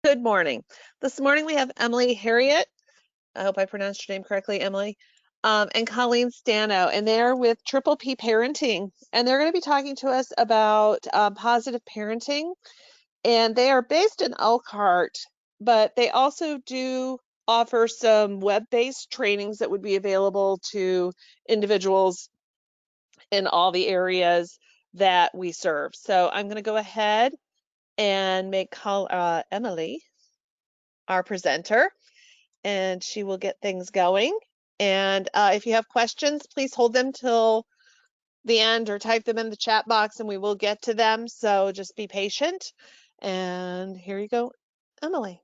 Good morning. This morning we have Emily Harriet. I hope I pronounced your name correctly, Emily. And Colleen Stano, and they're with Triple P Parenting, and they're going to be talking to us about positive parenting. And they are based in Elkhart, but they also do offer some web-based trainings that would be available to individuals in all the areas that we serve. So I'm going to go ahead and make Emily our presenter, and she will get things going. And if you have questions, please hold them till the end or type them in the chat box and we will get to them. So just be patient. And here you go, Emily.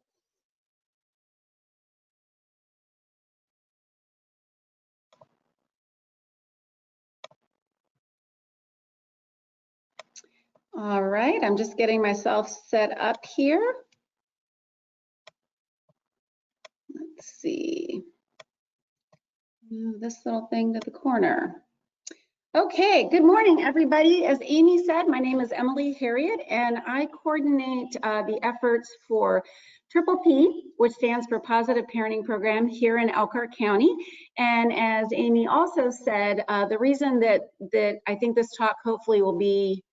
All right, I'm just getting myself set up here. Let's see. Move this little thing to the corner. Okay, good morning, everybody. As Amy said, my name is Emily Harriet, and I coordinate the efforts for Triple P, which stands for Positive Parenting Program here in Elkhart County. And as Amy also said, the reason that I think this talk hopefully will be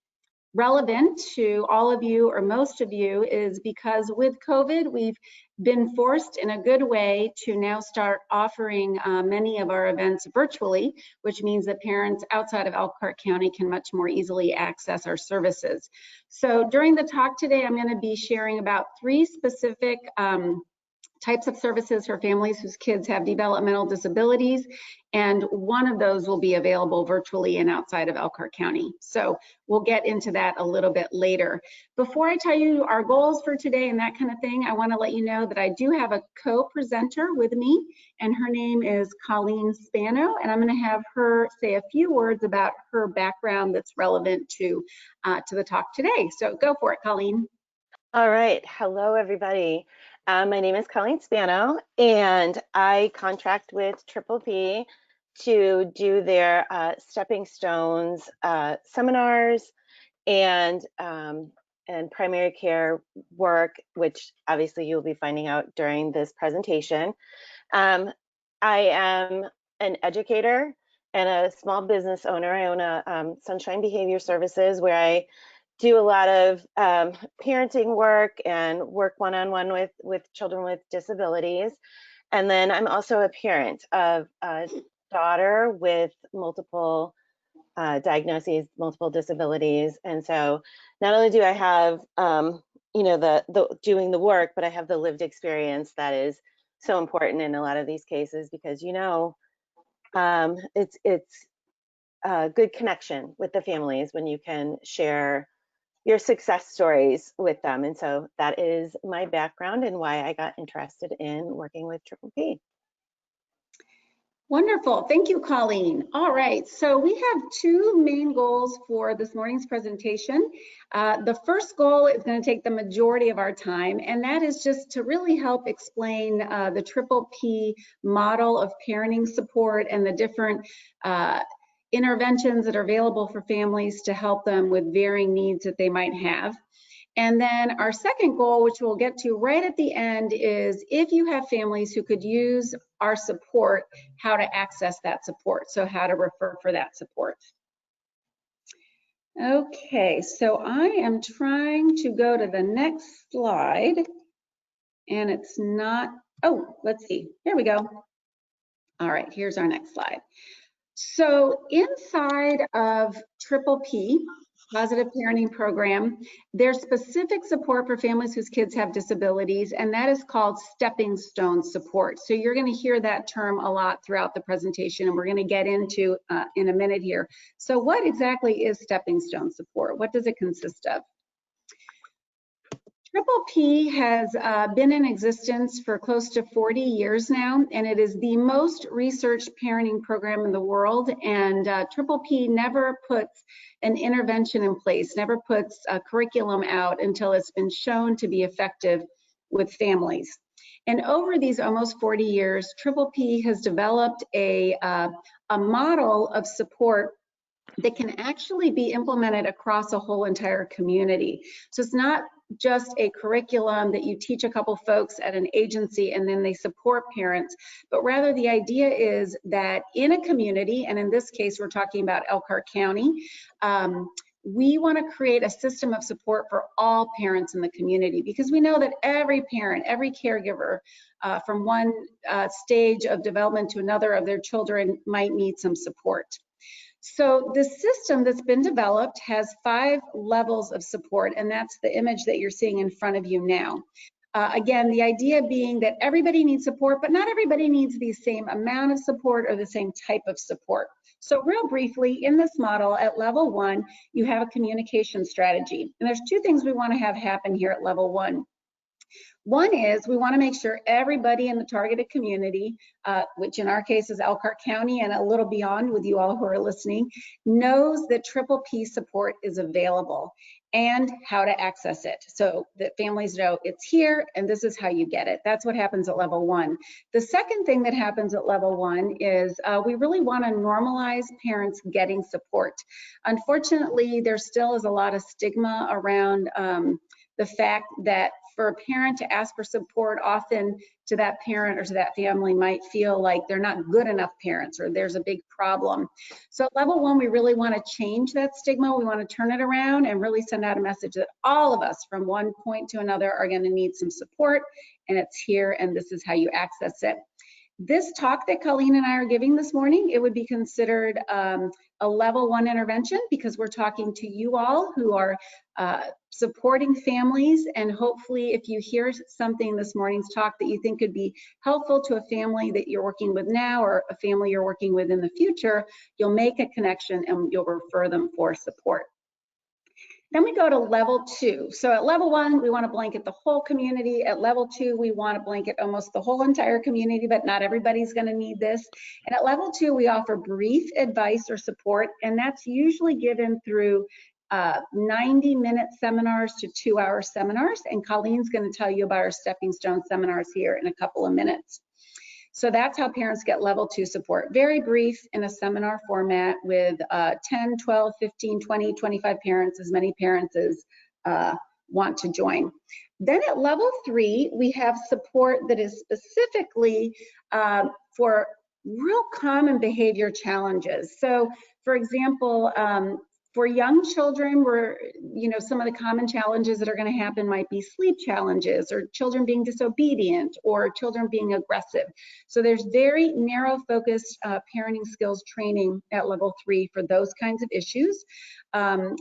relevant to all of you or most of you is because with COVID, we've been forced in a good way to now start offering many of our events virtually, which means that parents outside of Elkhart County can much more easily access our services. So during the talk today, I'm going to be sharing about 3 specific types of services for families whose kids have developmental disabilities, and one of those will be available virtually and outside of Elkhart County. So we'll get into that a little bit later. Before I tell you our goals for today and that kind of thing, I want to let you know that I do have a co-presenter with me, and her name is Colleen Spano, and I'm going to have her say a few words about her background that's relevant to the talk today. So go for it, Colleen. All right. Hello, everybody. My name is Colleen Spano, and I contract with Triple P to do their Stepping Stones seminars and primary care work, which obviously you'll be finding out during this presentation. I am an educator and a small business owner. I own a Sunshine Behavior Services where I do a lot of parenting work and work one-on-one with children with disabilities. And then I'm also a parent of a daughter with multiple diagnoses, multiple disabilities. And so not only do I have, you know, the doing the work, but I have the lived experience that is so important in a lot of these cases because, you know, it's a good connection with the families when you can share your success stories with them. And so that is my background and why I got interested in working with Triple P. Wonderful. Thank you, Colleen. All right, so we have 2 main goals for this morning's presentation. The first goal is going to take the majority of our time, and that is just to really help explain the Triple P model of parenting support and the different interventions that are available for families to help them with varying needs that they might have. And then our second goal, which we'll get to right at the end, is if you have families who could use our support, how to access that support. So how to refer for that support. Okay, so I am trying to go to the next slide and it's not, oh, let's see, here we go. All right, here's our next slide. So inside of Triple P, Positive Parenting Program, there's specific support for families whose kids have disabilities, and that is called stepping stone support. So you're going to hear that term a lot throughout the presentation, and we're going to get into in a minute here. So what exactly is stepping stone support? What does it consist of? Triple P has been in existence for close to 40 years now, and it is the most researched parenting program in the world. And Triple P never puts an intervention in place, never puts a curriculum out until it's been shown to be effective with families. And over these almost 40 years, Triple P has developed a model of support that can actually be implemented across a whole entire community. So it's not just a curriculum that you teach a couple folks at an agency and then they support parents, but rather the idea is that in a community, and in this case, we're talking about Elkhart County, we want to create a system of support for all parents in the community, because we know that every parent, every caregiver, from one stage of development to another of their children might need some support. So the system that's been developed has 5 levels of support, and that's the image that you're seeing in front of you now. Again, the idea being that everybody needs support, but not everybody needs the same amount of support or the same type of support. So real briefly, in this model at level 1, you have a communication strategy. And there's 2 things we want to have happen here at level 1. One is we want to make sure everybody in the targeted community, which in our case is Elkhart County and a little beyond with you all who are listening, knows that Triple P support is available and how to access it, so that families know it's here and this is how you get it. That's what happens at level 1. The second thing that happens at level 1 is we really want to normalize parents getting support. Unfortunately, there still is a lot of stigma around the fact that for a parent to ask for support, often to that parent or to that family might feel like they're not good enough parents or there's a big problem. So at level 1, we really want to change that stigma. We want to turn it around and really send out a message that all of us from one point to another are going to need some support, and it's here and this is how you access it. This talk that Colleen and I are giving this morning, it would be considered a level 1 intervention, because we're talking to you all who are supporting families, and hopefully if you hear something this morning's talk that you think could be helpful to a family that you're working with now or a family you're working with in the future, you'll make a connection and you'll refer them for support. Then we go to level 2. So at level 1, we want to blanket the whole community. At level 2, we want to blanket almost the whole entire community, but not everybody's going to need this. And at level 2, we offer brief advice or support, and that's usually given through 90-minute seminars to 2-hour seminars. And Colleen's going to tell you about our Stepping Stone seminars here in a couple of minutes. So that's how parents get level 2 support. Very brief in a seminar format with 10, 12, 15, 20, 25 parents, as many parents as want to join. Then at level 3, we have support that is specifically for real common behavior challenges. So for example, for young children, some of the common challenges that are going to happen might be sleep challenges, or children being disobedient, or children being aggressive. So there's very narrow focused parenting skills training at level 3 for those kinds of issues.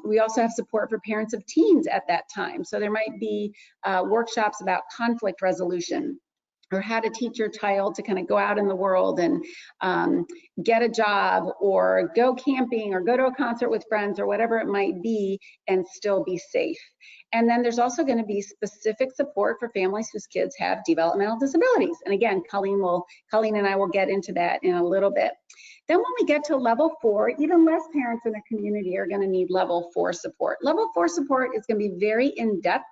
We also have support for parents of teens at that time. So there might be workshops about conflict resolution, or how to teach your child to kind of go out in the world and get a job, or go camping, or go to a concert with friends, or whatever it might be, and still be safe. And then there's also going to be specific support for families whose kids have developmental disabilities. And again, Colleen and I will get into that in a little bit. Then when we get to level 4, even less parents in the community are going to need level 4 support. Level 4 support is going to be very in-depth.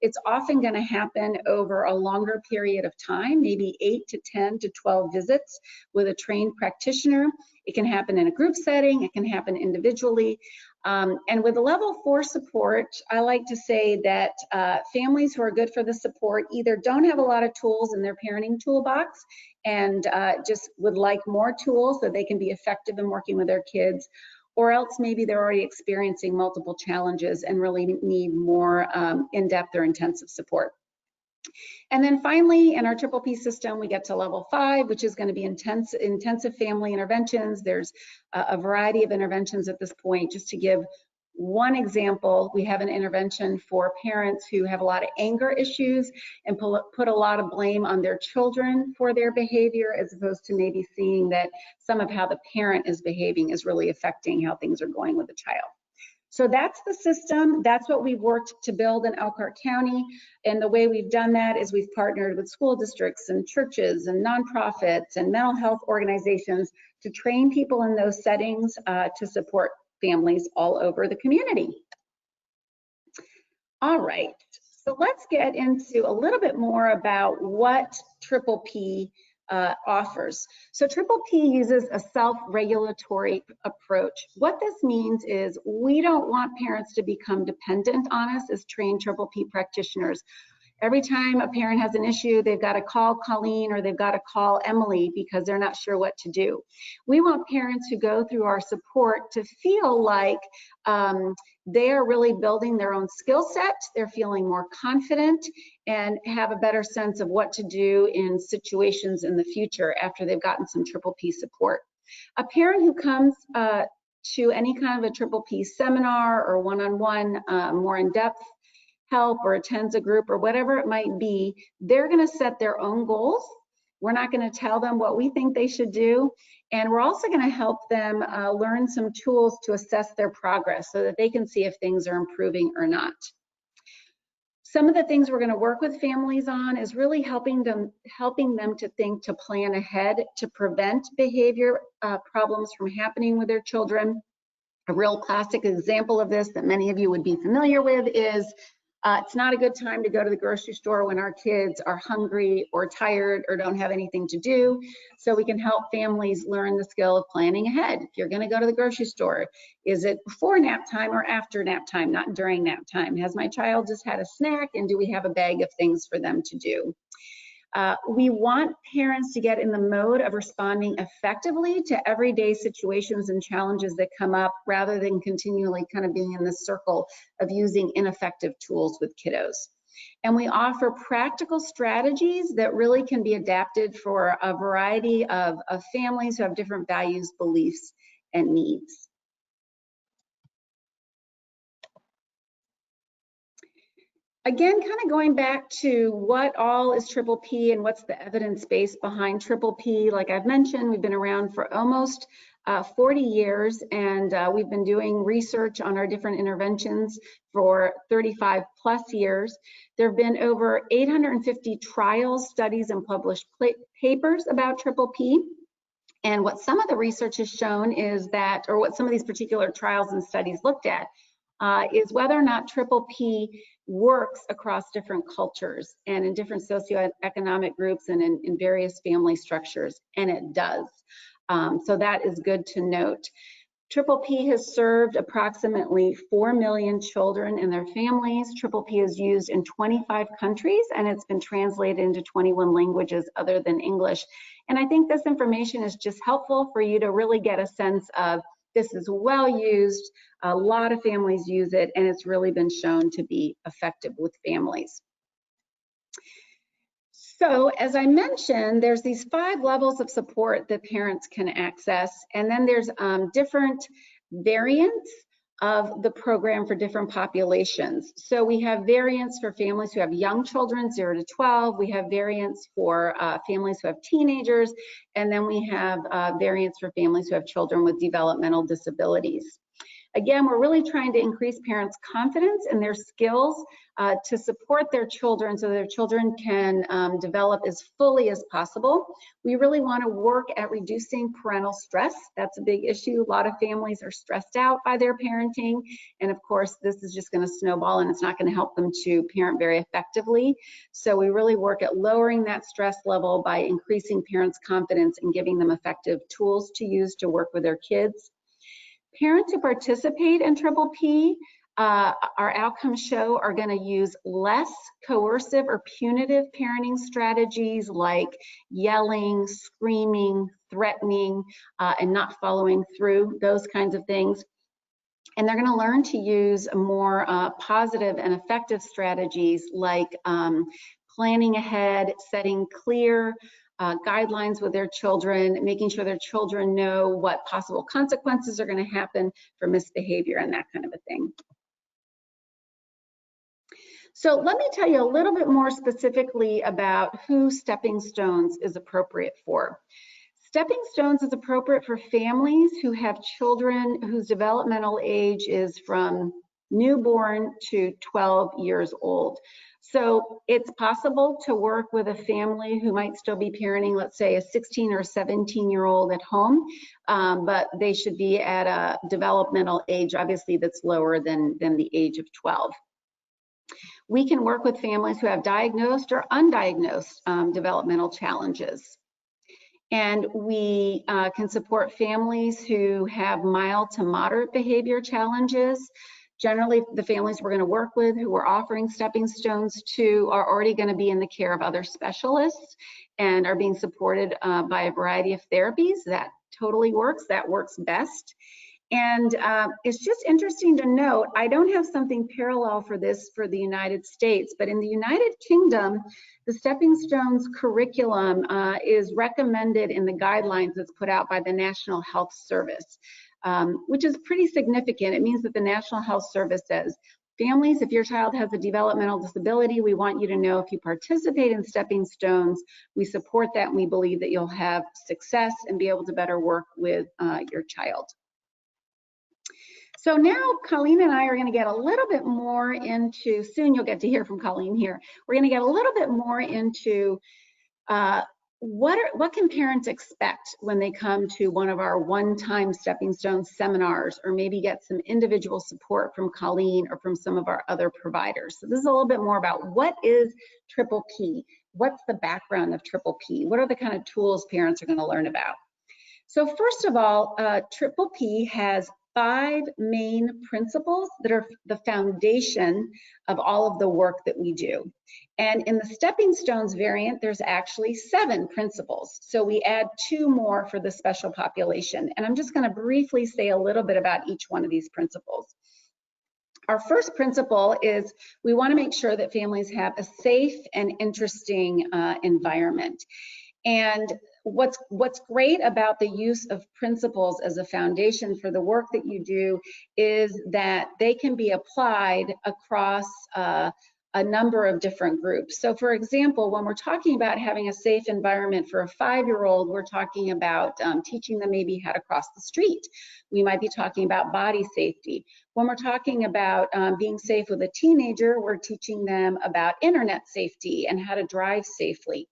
It's often going to happen over a longer period of time, maybe 8 to 10 to 12 visits with a trained practitioner. It can happen in a group setting. It can happen individually. And with the level 4 support, I like to say that families who are good for the support either don't have a lot of tools in their parenting toolbox and just would like more tools so they can be effective in working with their kids, or else maybe they're already experiencing multiple challenges and really need more in-depth or intensive support. And then finally, in our Triple P system, we get to level 5, which is going to be intensive family interventions. There's a variety of interventions at this point. Just to give one example, we have an intervention for parents who have a lot of anger issues and put a lot of blame on their children for their behavior, as opposed to maybe seeing that some of how the parent is behaving is really affecting how things are going with the child. So that's the system. That's what we've worked to build in Elkhart County. And the way we've done that is we've partnered with school districts and churches and nonprofits and mental health organizations to train people in those settings to support families all over the community. All right, so let's get into a little bit more about what Triple P offers. So Triple P uses a self-regulatory approach. What this means is we don't want parents to become dependent on us as trained Triple P practitioners. Every time a parent has an issue, they've got to call Colleen or they've got to call Emily because they're not sure what to do. We want parents who go through our support to feel like they are really building their own skill set, they're feeling more confident, and have a better sense of what to do in situations in the future after they've gotten some Triple P support. A parent who comes to any kind of a Triple P seminar or one-on-one, more in-depth help, or attends a group or whatever it might be, they're going to set their own goals. We're not going to tell them what we think they should do. And we're also going to help them learn some tools to assess their progress so that they can see if things are improving or not. Some of the things we're going to work with families on is really helping them to think, to plan ahead, to prevent behavior problems from happening with their children. A real classic example of this that many of you would be familiar with is it's not a good time to go to the grocery store when our kids are hungry or tired or don't have anything to do. So we can help families learn the skill of planning ahead. If you're going to go to the grocery store, is it before nap time or after nap time, not during nap time? Has my child just had a snack, and do we have a bag of things for them to do? We want parents to get in the mode of responding effectively to everyday situations and challenges that come up, rather than continually kind of being in this circle of using ineffective tools with kiddos. And we offer practical strategies that really can be adapted for a variety of families who have different values, beliefs, and needs. Again, kind of going back to what all is Triple P and what's the evidence base behind Triple P. Like I've mentioned, we've been around for almost 40 years, and we've been doing research on our different interventions for 35 plus years. There have been over 850 trials, studies, and published papers about Triple P. And what some of the research has shown is that, or what some of these particular trials and studies looked at, is whether or not Triple P works across different cultures and in different socioeconomic groups and in various family structures, and it does. So that is good to note. Triple P has served approximately 4 million children and their families. Triple P is used in 25 countries, and it's been translated into 21 languages other than English. And I think this information is just helpful for you to really get a sense of this is well used, a lot of families use it, and it's really been shown to be effective with families. So as I mentioned, there's these 5 levels of support that parents can access, and then there's different variants of the program for different populations. So we have variants for families who have young children, 0 to 12. We have variants for families who have teenagers, and then we have variants for families who have children with developmental disabilities. Again, we're really trying to increase parents' confidence in their skills to support their children so their children can develop as fully as possible. We really want to work at reducing parental stress. That's a big issue. A lot of families are stressed out by their parenting, and of course, this is just going to snowball and it's not going to help them to parent very effectively. So we really work at lowering that stress level by increasing parents' confidence and giving them effective tools to use to work with their kids. Parents who participate in Triple P, our outcomes show, are going to use less coercive or punitive parenting strategies like yelling, screaming, threatening, and not following through, those kinds of things. And they're going to learn to use more positive and effective strategies like planning ahead, setting clear guidelines with their children, making sure their children know what possible consequences are going to happen for misbehavior and that kind of a thing. So let me tell you a little bit more specifically about who Stepping Stones is appropriate for. Stepping Stones is appropriate for families who have children whose developmental age is from newborn to 12 years old. So it's possible to work with a family who might still be parenting, let's say, a 16 or 17-year-old at home, but they should be at a developmental age, obviously, that's lower than the age of 12. We can work with families who have diagnosed or undiagnosed developmental challenges. And we can support families who have mild to moderate behavior challenges. Generally, the families we're going to work with who we're offering stepping stones to are already going to be in the care of other specialists and are being supported by a variety of therapies. That totally works. That works best. And it's just interesting to note, I don't have something parallel for this for the United States, but in the United Kingdom, the Stepping Stones curriculum is recommended in the guidelines that's put out by the National Health Service, which is pretty significant. It means that the National Health Service says, families, if your child has a developmental disability, we want you to know if you participate in Stepping Stones, we support that and we believe that you'll have success and be able to better work with your child. So now Colleen and I are going to get a little bit more into, soon you'll get to hear from Colleen here. We're going to get a little bit more into what can parents expect when they come to one of our one-time Stepping Stones seminars, or maybe get some individual support from Colleen or from some of our other providers. So this is a little bit more about what is Triple P? What's the background of Triple P? What are the kind of tools parents are going to learn about? So first of all, Triple P has 5 main principles that are the foundation of all of the work that we do. And in the Stepping Stones variant, there's actually 7 principles. So we add 2 more for the special population. And I'm just going to briefly say a little bit about each one of these principles. Our first principle is we want to make sure that families have a safe and interesting environment. And what's great about the use of principles as a foundation for the work that you do is that they can be applied across a number of different groups. So for example, when we're talking about having a safe environment for a 5-year-old, we're talking about teaching them maybe how to cross the street. We might be talking about body safety. When we're talking about being safe with a teenager, we're teaching them about internet safety and how to drive safely.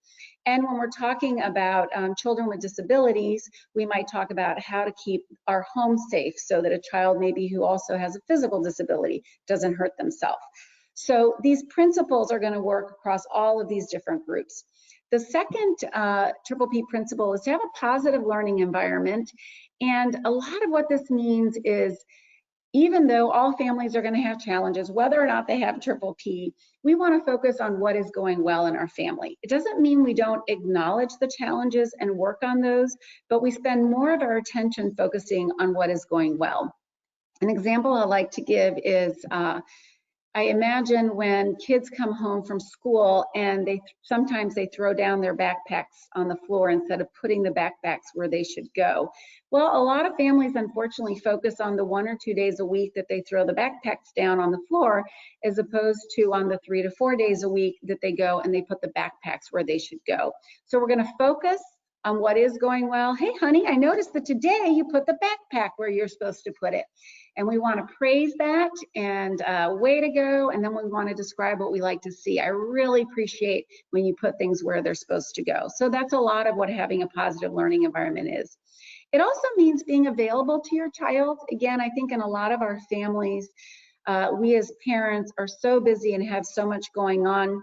And when we're talking about children with disabilities, we might talk about how to keep our home safe so that a child maybe who also has a physical disability doesn't hurt themselves. So these principles are going to work across all of these different groups. The second Triple P principle is to have a positive learning environment. And a lot of what this means is, even though all families are going to have challenges, whether or not they have Triple P, we want to focus on what is going well in our family. It doesn't mean we don't acknowledge the challenges and work on those, but we spend more of our attention focusing on what is going well. An example I like to give is I imagine when kids come home from school and sometimes they throw down their backpacks on the floor instead of putting the backpacks where they should go. Well, a lot of families unfortunately focus on the 1 or 2 days a week that they throw the backpacks down on the floor, as opposed to on the 3 to 4 days a week that they go and they put the backpacks where they should go. So we're going to focus on what is going well. Hey, honey, I noticed that today you put the backpack where you're supposed to put it. And we want to praise that and way to go. And then we want to describe what we like to see. I really appreciate when you put things where they're supposed to go. So that's a lot of what having a positive learning environment is. It also means being available to your child. Again, I think in a lot of our families, we as parents are so busy and have so much going on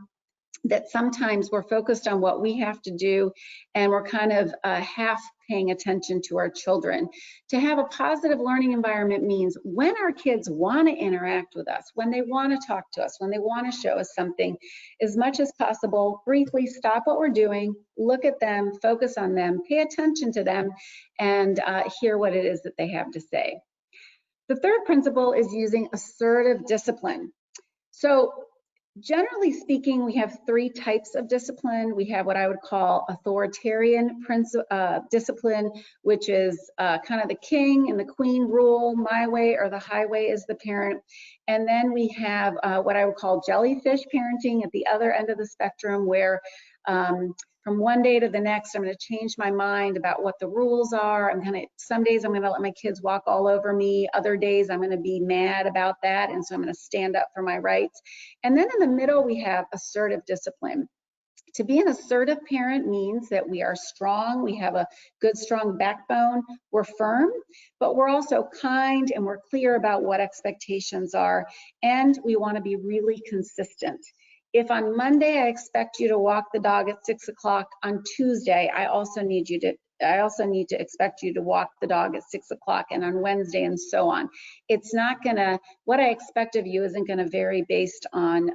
that sometimes we're focused on what we have to do and we're kind of half paying attention to our children. To have a positive learning environment means when our kids want to interact with us, when they want to talk to us, when they want to show us something, as much as possible, briefly stop what we're doing, look at them, focus on them, pay attention to them, and hear what it is that they have to say. The third principle is using assertive discipline. So generally speaking, we have 3 types of discipline. We have what I would call authoritarian discipline, which is kind of the king and the queen rule, my way or the highway as the parent. And then we have what I would call jellyfish parenting at the other end of the spectrum, where from one day to the next, I'm going to change my mind about what the rules are. Some days I'm going to let my kids walk all over me. Other days I'm going to be mad about that. And so I'm going to stand up for my rights. And then in the middle, we have assertive discipline. To be an assertive parent means that we are strong, we have a good, strong backbone, we're firm, but we're also kind and we're clear about what expectations are, and we want to be really consistent. If on Monday I expect you to walk the dog at 6 o'clock, on Tuesday I also need you to I also need to expect you to walk the dog at 6 o'clock and on Wednesday and so on. It's not gonna, what I expect of you isn't gonna vary based on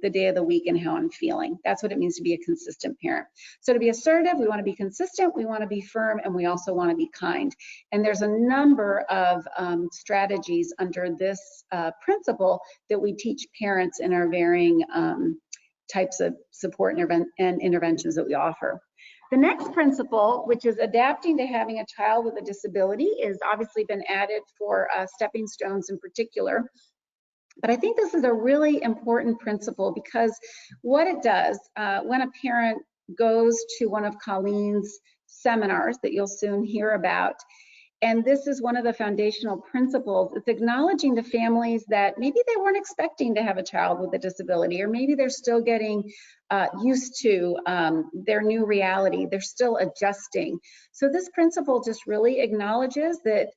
the day of the week and how I'm feeling. That's what it means to be a consistent parent. So to be assertive, we wanna be consistent, we wanna be firm, and we also wanna be kind. And there's a number of strategies under this principle that we teach parents in our varying types of support and interventions that we offer. The next principle, which is adapting to having a child with a disability, is obviously been added for stepping stones in particular. But I think this is a really important principle because what it does when a parent goes to one of Colleen's seminars that you'll soon hear about, and this is one of the foundational principles. It's acknowledging to families that maybe they weren't expecting to have a child with a disability, or maybe they're still getting used to their new reality. They're still adjusting. So this principle just really acknowledges that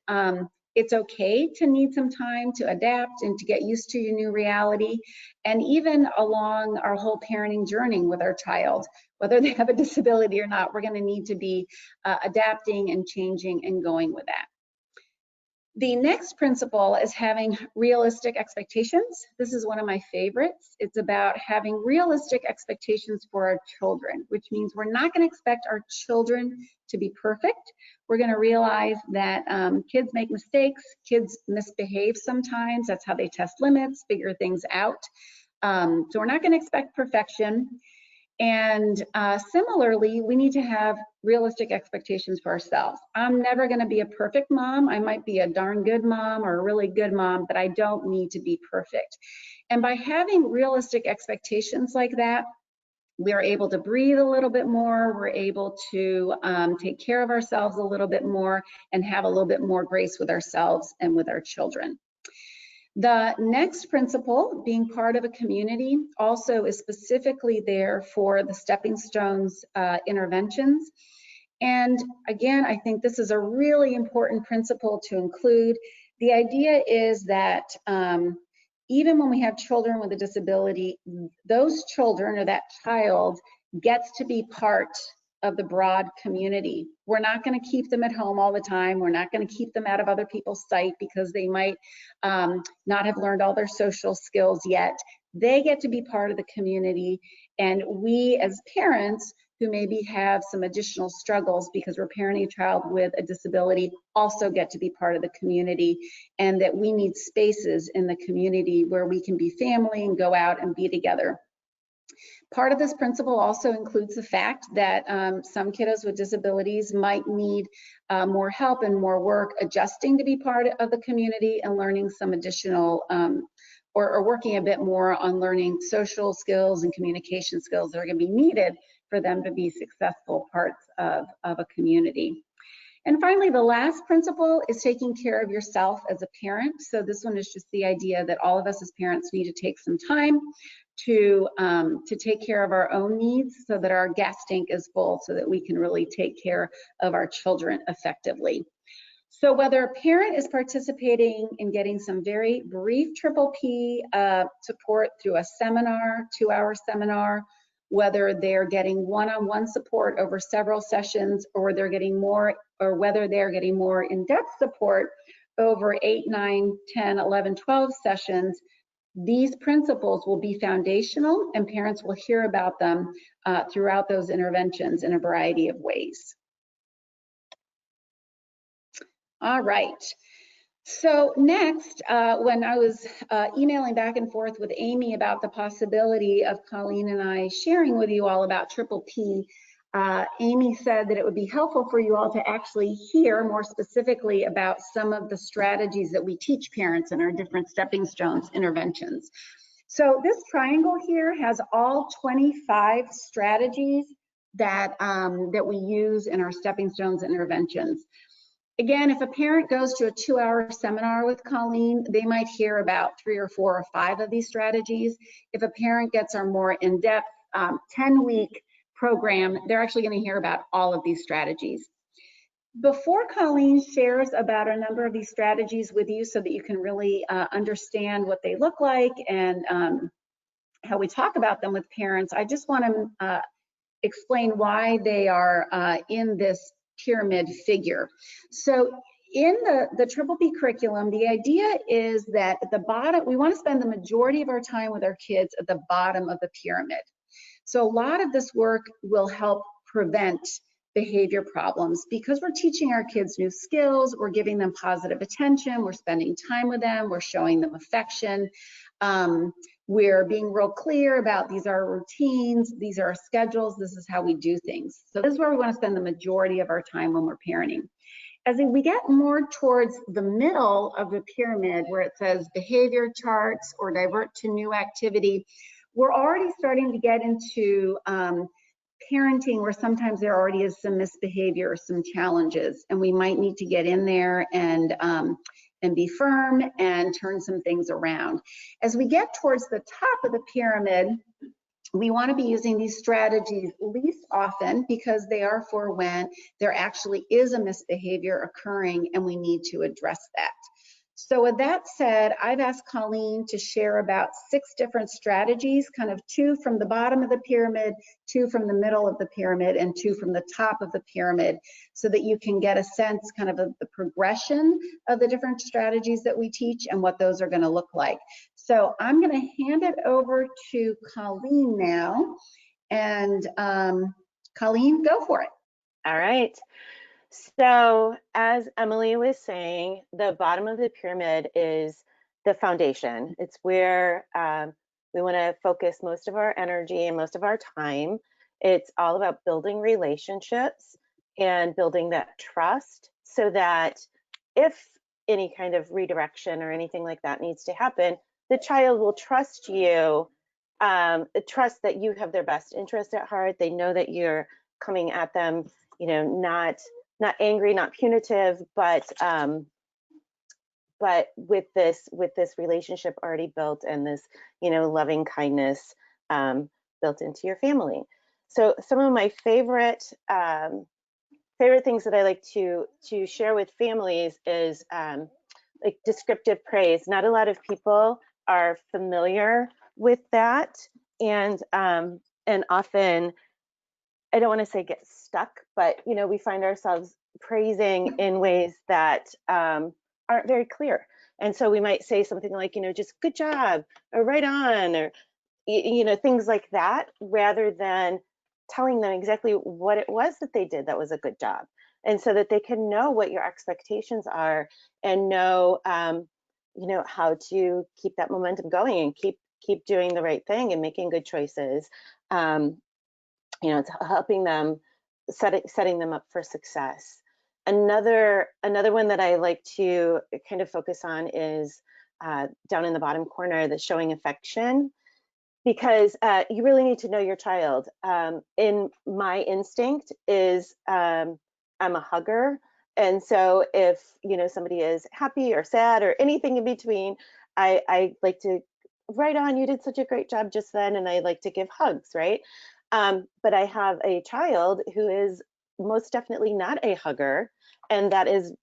it's okay to need some time to adapt and to get used to your new reality. And even along our whole parenting journey with our child, whether they have a disability or not, we're going to need to be adapting and changing and going with that. The next principle is having realistic expectations. This is one of my favorites. It's about having realistic expectations for our children, which means we're not going to expect our children to be perfect. We're going to realize that kids make mistakes, kids misbehave sometimes. That's how they test limits, figure things out. So we're not going to expect perfection. And similarly, we need to have realistic expectations for ourselves. I'm never going to be a perfect mom. I might be a darn good mom or a really good mom, but I don't need to be perfect. And by having realistic expectations like that, we are able to breathe a little bit more. We're able to take care of ourselves a little bit more and have a little bit more grace with ourselves and with our children. The next principle, being part of a community, also is specifically there for the stepping stones interventions. And again, I think this is a really important principle to include. The idea is that even when we have children with a disability, those children or that child gets to be part of the broad community. We're not going to keep them at home all the time. We're not going to keep them out of other people's sight because they might not have learned all their social skills yet. They get to be part of the community, and we as parents who maybe have some additional struggles because we're parenting a child with a disability also get to be part of the community, and that we need spaces in the community where we can be family and go out and be together. Part of this principle also includes the fact that some kiddos with disabilities might need more help and more work adjusting to be part of the community and learning some additional or working a bit more on learning social skills and communication skills that are going to be needed for them to be successful parts of a community. And finally, the last principle is taking care of yourself as a parent. So this one is just the idea that all of us as parents need to take some time to take care of our own needs so that our gas tank is full so that we can really take care of our children effectively. So whether a parent is participating in getting some very brief Triple P support through a seminar, 2-hour seminar, whether they're getting one-on-one support over several sessions, or they're getting more, or whether they're getting more in-depth support over 8, 9, 10, 11, 12 sessions, these principles will be foundational, and parents will hear about them throughout those interventions in a variety of ways. All right. So next, when I was emailing back and forth with Amy about the possibility of Colleen and I sharing with you all about Triple P, Amy said that it would be helpful for you all to actually hear more specifically about some of the strategies that we teach parents in our different stepping stones interventions. So this triangle here has all 25 strategies that, that we use in our stepping stones interventions. Again, if a parent goes to a 2-hour seminar with Colleen, they might hear about 3 or 4 or 5 of these strategies. If a parent gets our more in-depth 10-week program, they're actually going to hear about all of these strategies. Before Colleen shares about a number of these strategies with you so that you can really understand what they look like and how we talk about them with parents, I just want to explain why they are in this pyramid figure. So in the Triple P curriculum, the idea is that at the bottom, we want to spend the majority of our time with our kids at the bottom of the pyramid. So a lot of this work will help prevent behavior problems because we're teaching our kids new skills, we're giving them positive attention, we're spending time with them, we're showing them affection. We're being real clear about these are our routines, these are our schedules, this is how we do things. So this is where we want to spend the majority of our time when we're parenting. As we get more towards the middle of the pyramid where it says behavior charts or divert to new activity, we're already starting to get into parenting where sometimes there already is some misbehavior or some challenges, and we might need to get in there and be firm and turn some things around. As we get towards the top of the pyramid, we want to be using these strategies least often because they are for when there actually is a misbehavior occurring and we need to address that. So with that said, I've asked Colleen to share about 6 different strategies, kind of 2 from the bottom of the pyramid, 2 from the middle of the pyramid, and 2 from the top of the pyramid, so that you can get a sense kind of the progression of the different strategies that we teach and what those are going to look like. So I'm going to hand it over to Colleen now. And Colleen, go for it. All right. So as Emily was saying, the bottom of the pyramid is the foundation. It's where we want to focus most of our energy and most of our time. It's all about building relationships and building that trust so that if any kind of redirection or anything like that needs to happen, the child will trust you, trust that you have their best interest at heart. They know that you're coming at them, you know, not angry, not punitive, but with this relationship already built and this, you know, loving kindness built into your family. So some of my favorite things that I like to share with families is like descriptive praise. Not a lot of people are familiar with that, and often, I don't want to say get stuck, but you know, we find ourselves praising in ways that aren't very clear. And so we might say something like, you know, just good job or right on, or you know, things like that, rather than telling them exactly what it was that they did that was a good job. And so that they can know what your expectations are and know, you know, how to keep that momentum going and keep doing the right thing and making good choices. You know, it's helping them, setting them up for success. Another one that I like to kind of focus on is down in the bottom corner, the showing affection, because you really need to know your child. In my instinct is I'm a hugger, and so if you know somebody is happy or sad or anything in between, I like to, right on, you did such a great job just then, and I like to give hugs, right? But I have a child who is most definitely not a hugger, and that is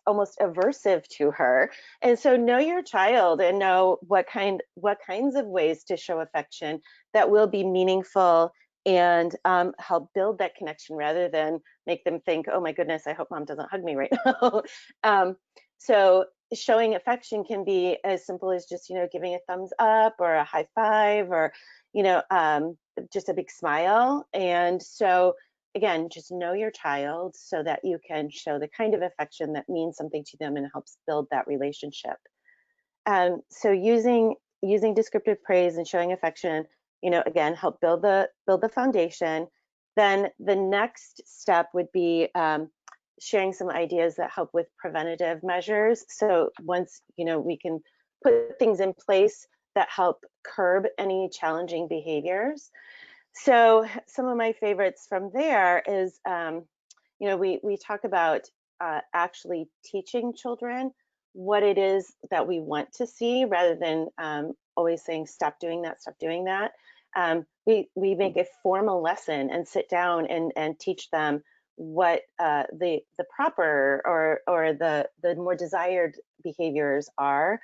almost aversive to her. And so know your child and know what kinds of ways to show affection that will be meaningful and help build that connection rather than make them think, oh my goodness, I hope mom doesn't hug me right now. So showing affection can be as simple as just, you know, giving a thumbs up or a high five, or, you know, just a big smile. And so again, just know your child so that you can show the kind of affection that means something to them and helps build that relationship. So using descriptive praise and showing affection, you know, again, help build the foundation. Then the next step would be sharing some ideas that help with preventative measures. So once, you know, we can put things in place that help curb any challenging behaviors. So some of my favorites from there is, you know, we talk about actually teaching children what it is that we want to see rather than always saying, stop doing that, stop doing that. We make a formal lesson and sit down and teach them what the proper or the more desired behaviors are.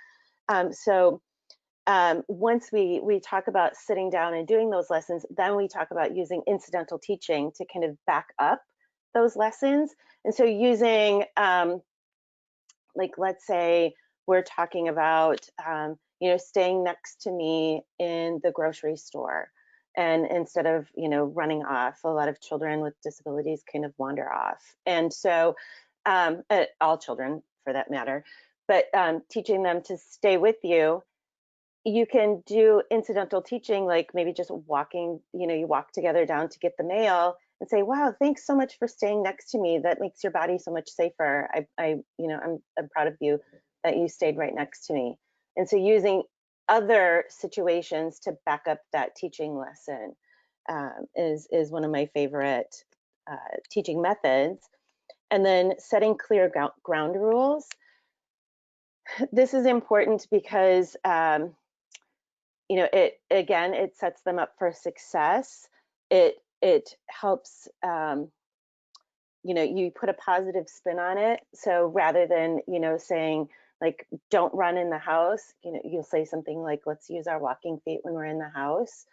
Once we talk about sitting down and doing those lessons, then we talk about using incidental teaching to kind of back up those lessons. And so using, like, let's say we're talking about, staying next to me in the grocery store. And instead of, running off, a lot of children with disabilities kind of wander off. And so, all children for that matter, but teaching them to stay with you, you can do incidental teaching, like maybe just walking, you walk together down to get the mail and say, wow, thanks so much for staying next to me. That makes your body so much safer. I'm proud of you that you stayed right next to me. And so using other situations to back up that teaching lesson is one of my favorite teaching methods. And then setting clear ground rules. This is important because it sets them up for success. It helps, you put a positive spin on it. So rather than, saying like, don't run in the house, you'll say something like, let's use our walking feet when we're in the house.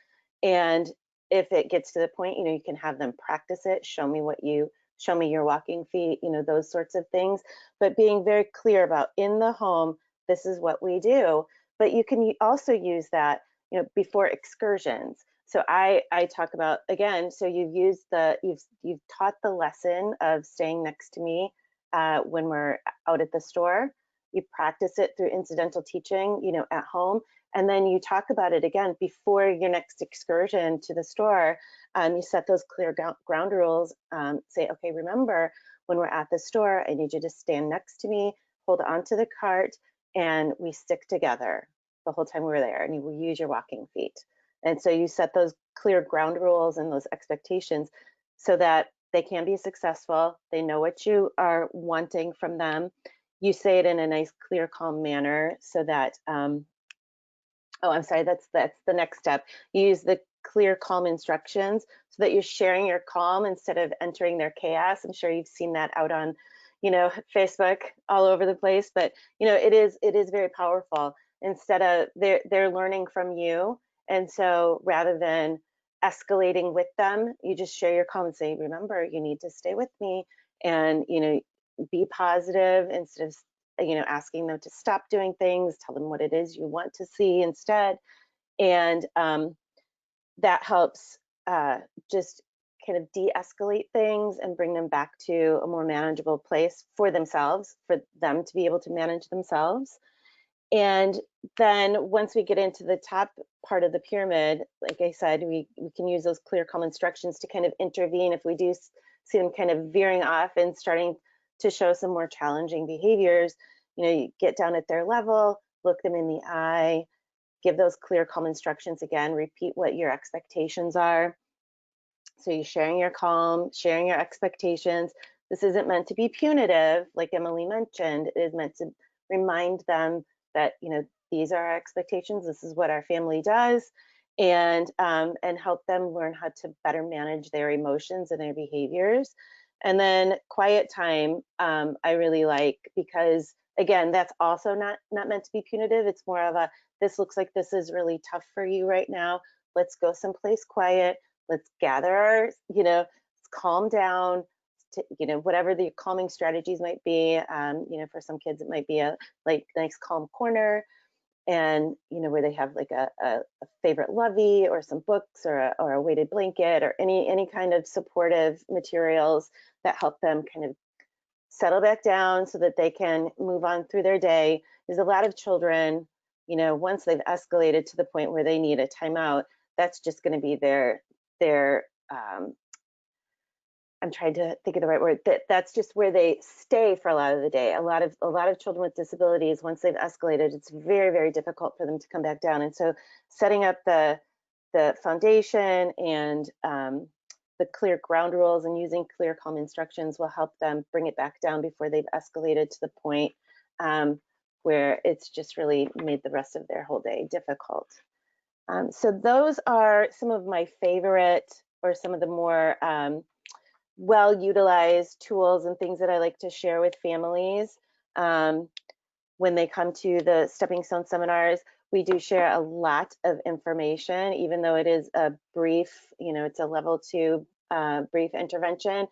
And if it gets to the point, you can have them practice it. Show me your walking feet, those sorts of things. But being very clear about in the home, this is what we do. But you can also use that, before excursions. So I talk about, again, so you've taught the lesson of staying next to me when we're out at the store. You practice it through incidental teaching, at home. And then you talk about it again before your next excursion to the store. You set those clear ground rules. Say, okay, remember, when we're at the store, I need you to stand next to me, hold onto the cart, and we stick together the whole time we're there, and you will use your walking feet. And so you set those clear ground rules and those expectations so that they can be successful. They know what you are wanting from them. You say it in a nice, clear, calm manner so that, I'm sorry, that's the next step. You use the clear, calm instructions so that you're sharing your calm instead of entering their chaos. I'm sure you've seen that out on, Facebook all over the place, but it is very powerful. Instead of they're learning from you, and so rather than escalating with them, you just share your calm and say, remember, you need to stay with me, and be positive instead of asking them to stop doing things. Tell them what it is you want to see instead, and that helps just kind of de-escalate things and bring them back to a more manageable place for themselves, for them to be able to manage themselves. And then once we get into the top part of the pyramid, like I said, we can use those clear, calm instructions to kind of intervene if we do see them kind of veering off and starting to show some more challenging behaviors. You get down at their level, look them in the eye, give those clear, calm instructions again, repeat what your expectations are. So you're sharing your calm, sharing your expectations. This isn't meant to be punitive, like Emily mentioned. It is meant to remind them that, these are our expectations. This is what our family does, and help them learn how to better manage their emotions and their behaviors. And then quiet time, I really like, because again, that's also not meant to be punitive. It's more of a, this looks like this is really tough for you right now. Let's go someplace quiet. Let's gather our, let's calm down, whatever the calming strategies might be. For some kids, it might be a nice calm corner, and where they have like a favorite lovey or some books or a weighted blanket or any kind of supportive materials that help them kind of settle back down so that they can move on through their day. There's a lot of children, once they've escalated to the point where they need a timeout, that's just going to be their I'm trying to think of the right word, that's just where they stay for a lot of the day. A lot of children with disabilities, once they've escalated, it's very, very difficult for them to come back down. And so setting up the foundation and the clear ground rules and using clear, calm instructions will help them bring it back down before they've escalated to the point where it's just really made the rest of their whole day difficult. So those are some of my favorite, or some of the more well-utilized tools and things that I like to share with families when they come to the Stepping Stone seminars. We do share a lot of information, even though it is a brief, it's a level 2 brief intervention.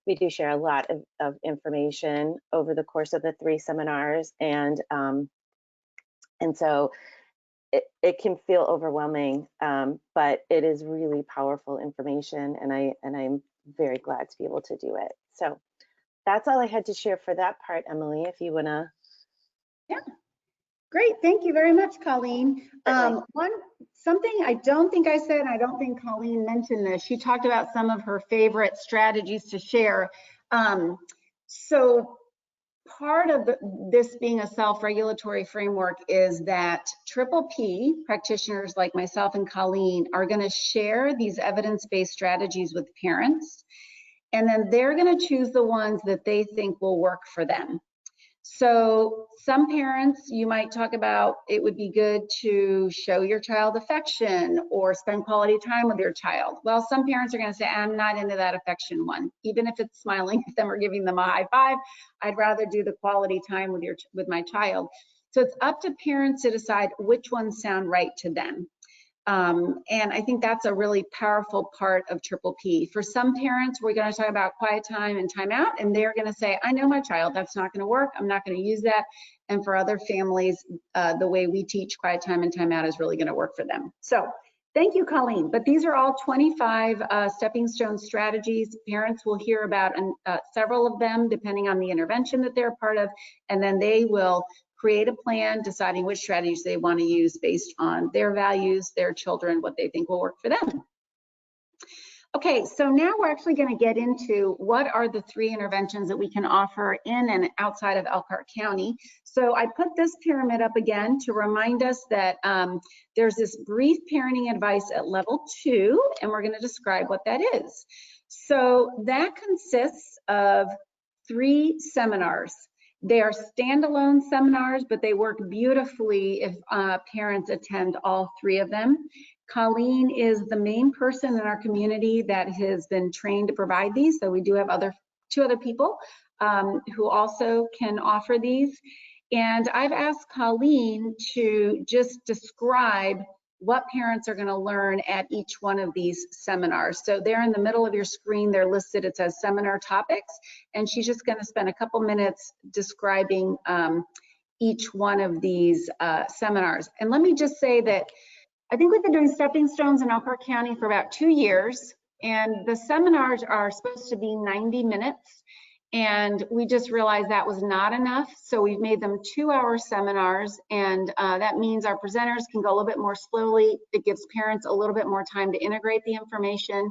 we do share a lot of information over the course of the 3 seminars, and so it can feel overwhelming, but it is really powerful information, and I'm very glad to be able to do it. So that's all I had to share for that part, Emily, if you wanna. Yeah, great. Thank you very much, Colleen. Something I don't think I said, and I don't think Colleen mentioned this, she talked about some of her favorite strategies to share. So part of this being a self-regulatory framework is that Triple P practitioners like myself and Colleen are going to share these evidence-based strategies with parents, and then they're going to choose the ones that they think will work for them. So some parents, you might talk about, it would be good to show your child affection or spend quality time with your child. Well, some parents are going to say, I'm not into that affection one. Even if it's smiling at them or giving them a high five, I'd rather do the quality time with my child. So it's up to parents to decide which ones sound right to them. And I think that's a really powerful part of Triple P. For some parents, we're going to talk about quiet time and time out, and they're going to say, I know my child, that's not going to work. I'm not going to use that. And for other families, the way we teach quiet time and time out is really going to work for them. So thank you, Colleen. But these are all 25 stepping stone strategies. Parents will hear about several of them depending on the intervention that they're a part of, and then they will create a plan, deciding which strategies they want to use based on their values, their children, what they think will work for them. Okay, so now we're actually going to get into what are the 3 interventions that we can offer in and outside of Elkhart County. So I put this pyramid up again to remind us that there's this brief parenting advice at level 2, and we're going to describe what that is. So that consists of 3 seminars. They are standalone seminars, but they work beautifully if parents attend all 3 of them. Colleen is the main person in our community that has been trained to provide these. So we do have 2 other people who also can offer these. And I've asked Colleen to just describe what parents are going to learn at each one of these seminars. So they're in the middle of your screen, they're listed, it says seminar topics, and she's just going to spend a couple minutes describing each one of these seminars. And let me just say that I think we've been doing stepping stones in Elkhart County for about 2 years, and the seminars are supposed to be 90 minutes. And we just realized that was not enough. So we've made them 2-hour seminars. And that means our presenters can go a little bit more slowly. It gives parents a little bit more time to integrate the information.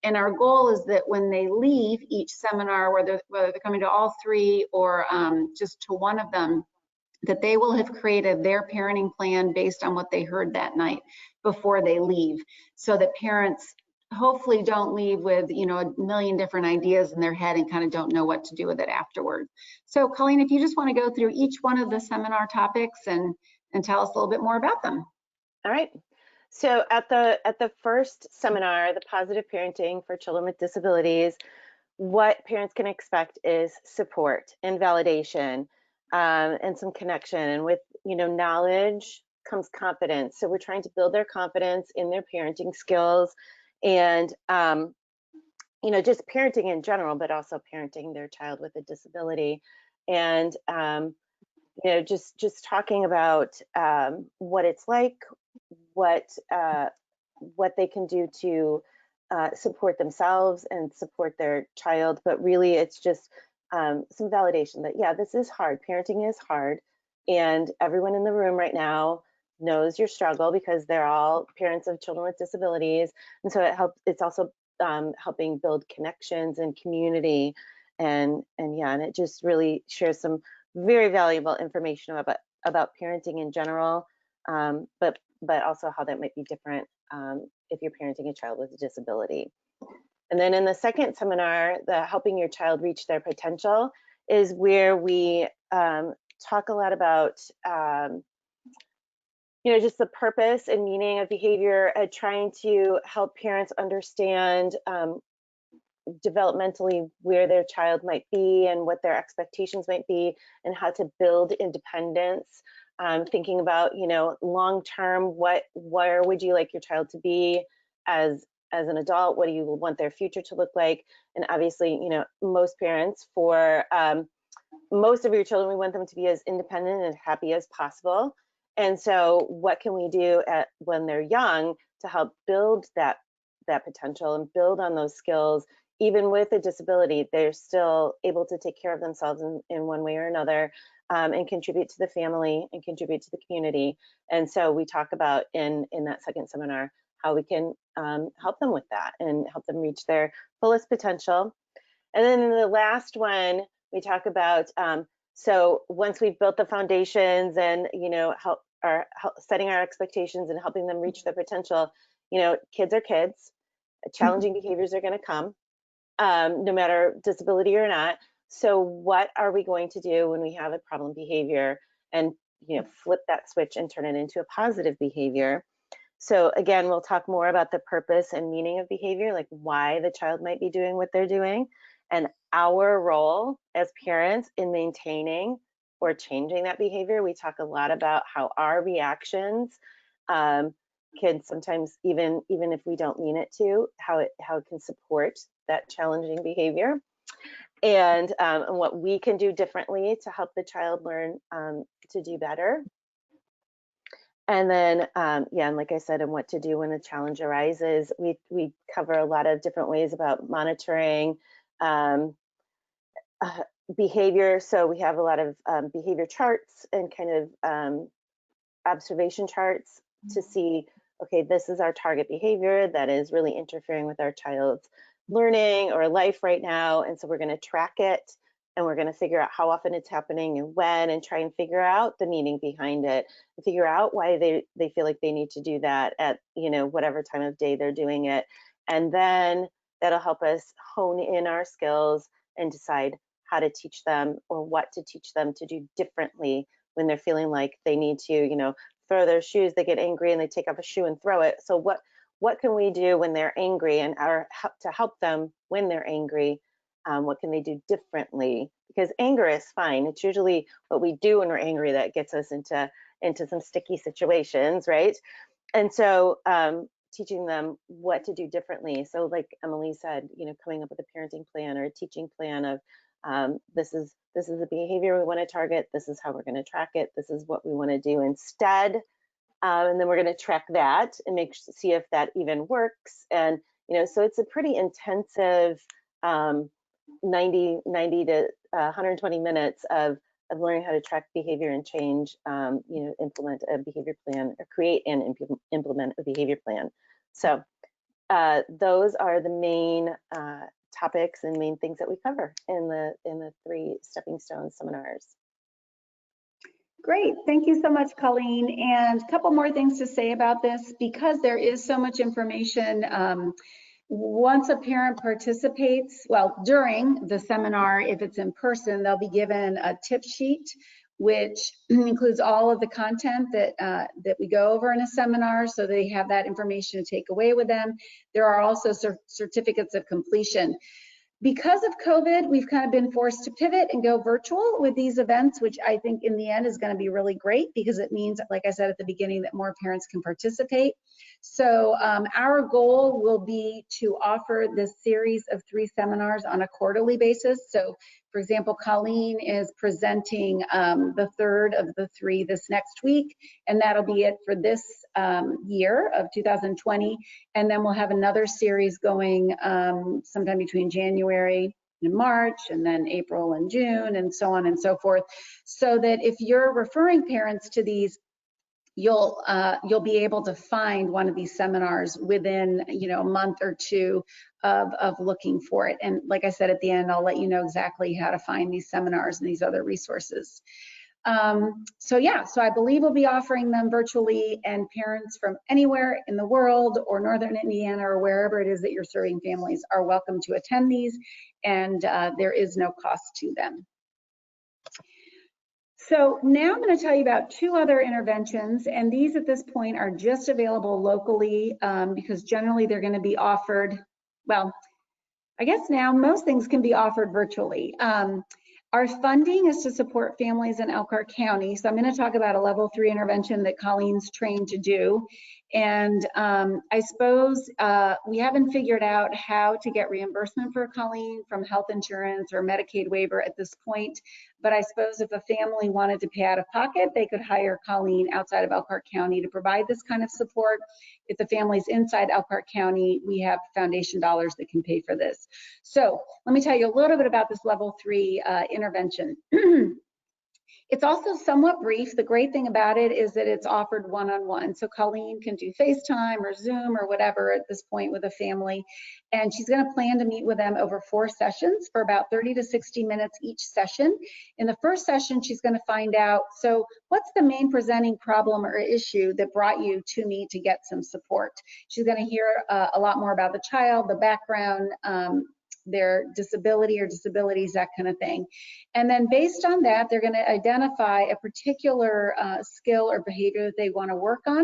And our goal is that when they leave each seminar, whether they're coming to all 3 or just to one of them, that they will have created their parenting plan based on what they heard that night before they leave, so that parents hopefully don't leave with, you know, a million different ideas in their head and kind of don't know what to do with it afterward. So Colleen, if you just want to go through each one of the seminar topics and tell us a little bit more about them. All right. So at the first seminar, the positive parenting for children with disabilities, what parents can expect is support and validation, and some connection. And with, you know, knowledge comes confidence. So we're trying to build their confidence in their parenting skills, and you know, just parenting in general, but also parenting their child with a disability. And you know, just talking about what it's like, what they can do to support themselves and support their child. But really, it's just some validation that, yeah, this is hard. Parenting is hard. And everyone in the room right now knows your struggle because they're all parents of children with disabilities. And so it's also helping build connections and community. And yeah, and it just really shares some very valuable information about parenting in general, but also how that might be different if you're parenting a child with a disability. And then in the second seminar, the helping your child reach their potential, is where we talk a lot about you know, just the purpose and meaning of behavior, trying to help parents understand developmentally where their child might be and what their expectations might be, and how to build independence. Thinking about, you know, long term, where would you like your child to be as as an adult, what do you want their future to look like? And obviously, you know, most parents, for most of your children, we want them to be as independent and happy as possible. And so what can we do when they're young to help build that potential and build on those skills? Even with a disability, they're still able to take care of themselves in one way or another, and contribute to the family and contribute to the community. And so we talk about in that second seminar how we can help them with that and help them reach their fullest potential. And then in the last one, we talk about, so once we've built the foundations and, you know, setting our expectations and helping them reach their potential, you know, kids are kids, challenging behaviors are going to come, no matter disability or not. So what are we going to do when we have a problem behavior and, you know, flip that switch and turn it into a positive behavior? So again, we'll talk more about the purpose and meaning of behavior, like why the child might be doing what they're doing, and our role as parents in maintaining or changing that behavior. We talk a lot about how our reactions can sometimes, even if we don't mean it to, how it can support that challenging behavior, and what we can do differently to help the child learn to do better. And then, yeah, and like I said, and what to do when the challenge arises. We cover a lot of different ways about monitoring behavior. So we have a lot of behavior charts and kind of observation charts to see, okay, this is our target behavior that is really interfering with our child's learning or life right now. And so we're going to track it, and we're going to figure out how often it's happening and when, and try and figure out the meaning behind it, and figure out why they feel like they need to do that at, you know, whatever time of day they're doing it. And then that'll help us hone in our skills and decide how to teach them or what to teach them to do differently when they're feeling like they need to, you know, throw their shoes, they get angry and they take off a shoe and throw it. So what can we do when they're angry, and to help them when they're angry? What can they do differently? Because anger is fine. It's usually what we do when we're angry that gets us into some sticky situations, right? And so teaching them what to do differently. So like Emily said, you know, coming up with a parenting plan or a teaching plan of this is the behavior we want to target. This is how we're going to track it. This is what we want to do instead. And then we're going to track that and see if that even works. And, you know, so it's a pretty intensive 90 to 120 minutes of learning how to track behavior and change, you know, implement a behavior plan, or create and implement a behavior plan. So those are the main topics and main things that we cover in the 3 stepping stone seminars. Great, thank you so much, Colleen. And a couple more things to say about this, because there is so much information. Once a parent participates, well, during the seminar, if it's in person, they'll be given a tip sheet, which includes all of the content that we go over in a seminar, so they have that information to take away with them. There are also certificates of completion. Because of COVID, we've kind of been forced to pivot and go virtual with these events, which I think in the end is going to be really great, because it means, like I said at the beginning, that more parents can participate. So our goal will be to offer this series of 3 seminars on a quarterly basis. So for example, Colleen is presenting the 3rd of the 3 this next week, and that'll be it for this year of 2020. And then we'll have another series going sometime between January and March, and then April and June, and so on and so forth, so that if you're referring parents to these, you'll be able to find one of these seminars within, you know, a month or 2 of looking for it. And like I said, at the end, I'll let you know exactly how to find these seminars and these other resources. So yeah, so I believe we'll be offering them virtually, and parents from anywhere in the world or Northern Indiana or wherever it is that you're serving families are welcome to attend these, and there is no cost to them. So now I'm going to tell you about 2 other interventions, and these at this point are just available locally, because generally they're going to be offered, well, I guess now most things can be offered virtually. Our funding is to support families in Elkhart County. So I'm going to talk about a level 3 intervention that Colleen's trained to do. And I suppose we haven't figured out how to get reimbursement for Colleen from health insurance or Medicaid waiver at this point. But I suppose if a family wanted to pay out of pocket, they could hire Colleen outside of Elkhart County to provide this kind of support. If the family's inside Elkhart County, we have foundation dollars that can pay for this. So let me tell you a little bit about this level 3 intervention. It's also somewhat brief. The great thing about it is that it's offered one-on-one. So Colleen can do FaceTime or Zoom or whatever at this point with a family. And she's going to plan to meet with them over 4 sessions for about 30 to 60 minutes each session. In the first session, she's going to find out, so what's the main presenting problem or issue that brought you to me to get some support? She's going to hear a lot more about the child, the background, their disability or disabilities, that kind of thing. And then based on that, they're going to identify a particular skill or behavior that they want to work on.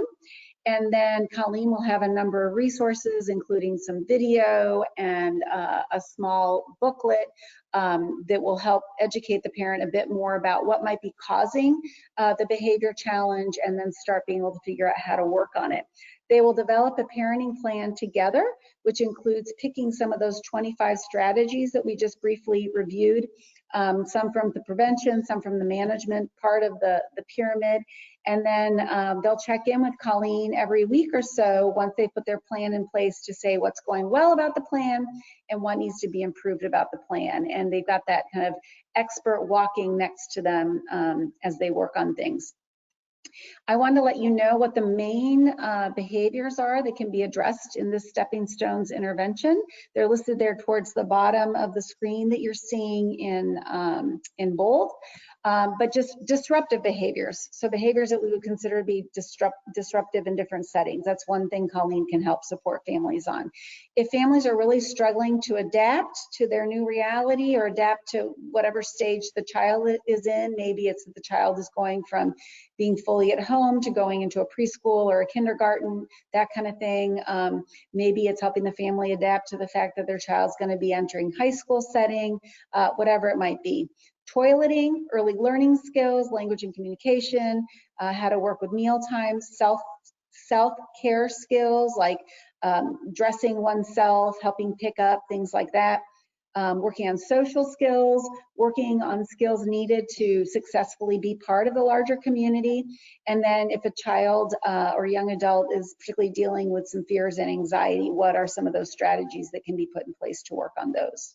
And then Colleen will have a number of resources, including some video and a small booklet that will help educate the parent a bit more about what might be causing the behavior challenge, and then start being able to figure out how to work on it. They will develop a parenting plan together, which includes picking some of those 25 strategies that we just briefly reviewed, some from the prevention, some from the management part of the pyramid. And then they'll check in with Colleen every week or so once they put their plan in place to say what's going well about the plan and what needs to be improved about the plan. And they've got that kind of expert walking next to them as they work on things. I wanted to let you know what the main behaviors are that can be addressed in this Stepping Stones intervention. They're listed there towards the bottom of the screen that you're seeing in bold. But just disruptive behaviors. So behaviors that we would consider to be disruptive in different settings. That's one thing Colleen can help support families on. If families are really struggling to adapt to their new reality or adapt to whatever stage the child is in, maybe it's that the child is going from being fully at home to going into a preschool or a kindergarten, that kind of thing. Maybe it's helping the family adapt to the fact that their child's going to be entering high school setting, whatever it might be. Toileting, early learning skills, language and communication, how to work with meal times, self-care skills like dressing oneself, helping pick up, things like that. Working on social skills, working on skills needed to successfully be part of the larger community. And then if a child or young adult is particularly dealing with some fears and anxiety, what are some of those strategies that can be put in place to work on those?